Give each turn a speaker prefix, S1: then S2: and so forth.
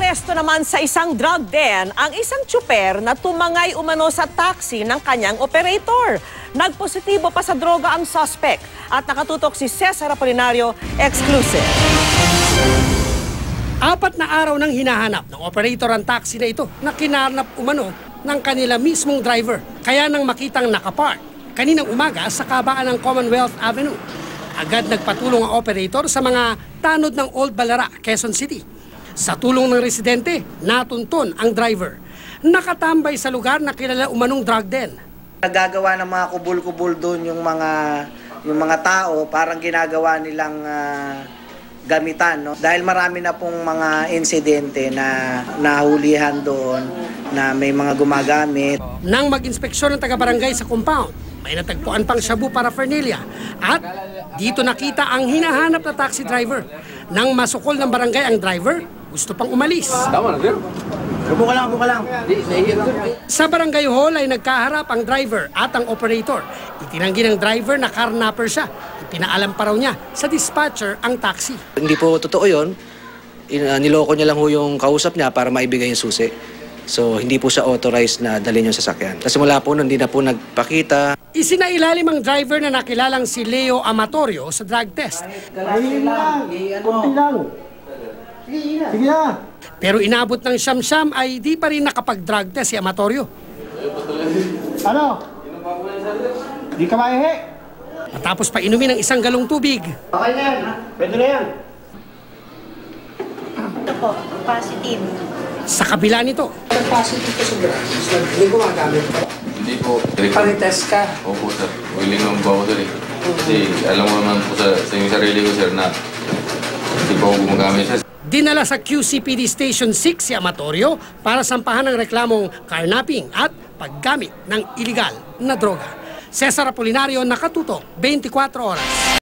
S1: Naaresto naman sa isang drug den ang isang tsuper na tumangay umano sa taxi ng kanyang operator. Nagpositibo pa sa droga ang suspect at nakatutok si Cesar Apolinario, exclusive.
S2: 4 na araw nang hinahanap ng operator ang taxi na ito na kinarnap umano ng kanila mismong driver. Kaya nang makitang nakapark kaninang umaga sa kabaan ng Commonwealth Avenue, agad nagpatulong ang operator sa mga tanod ng Old Balara, Quezon City. Sa tulong ng residente, natunton ang driver. Nakatambay sa lugar na kilala umanong drug den.
S3: Nagagawa ng mga kubul-kubul doon yung mga tao, parang ginagawa nilang gamitan, no? Dahil marami na pong mga insidente na nahulihan doon na may mga gumagamit.
S2: Nang mag-inspeksyon ng taga-barangay sa compound, may natagpuan pang shabu paraphernalia at dito nakita ang hinahanap na taxi driver. Nang masukol ng barangay ang driver, gusto pang umalis.
S4: Tama na, sir.
S3: Buka lang.
S2: Sa barangay hall ay nagkaharap ang driver at ang operator. Itinanggi ng driver na carnapper siya. Pinaalam pa raw niya sa dispatcher ang taxi.
S5: Hindi po totoo yun. Niloko niya lang ho yung kausap niya para maibigay yung susi. So hindi po siya authorized na dalhin yung sasakyan. Kasi mula po nun, hindi na po nagpakita.
S2: Isinailalim ang driver na nakilalang si Leo Amatorio sa drug test. Sige na. Pero inabot ng siyam-siyam ay di pa rin nakapag-drug test si Amatorio.
S6: Ano? Di ka maihi?
S2: Matapos pa inumin ng 1 galong tubig.
S6: Okay na yan. Pwede na yan.
S7: Ito po, positive.
S2: Sa kabila nito,
S6: Positive ka sa drugs. Hindi gumagamit.
S4: Hindi po.
S6: Pag-test ka.
S4: Opo, sir. Willing naman po ako, sir. Kasi alam mo naman po sa yung sarili ko, sir, na hindi po ako gumagamit, sir.
S2: dinala sa QCPD Station 6 si Amatorio para sampahan ng reklamong carnapping at paggamit ng iligal na droga. Cesar Apolinario, nakatutok, 24 oras.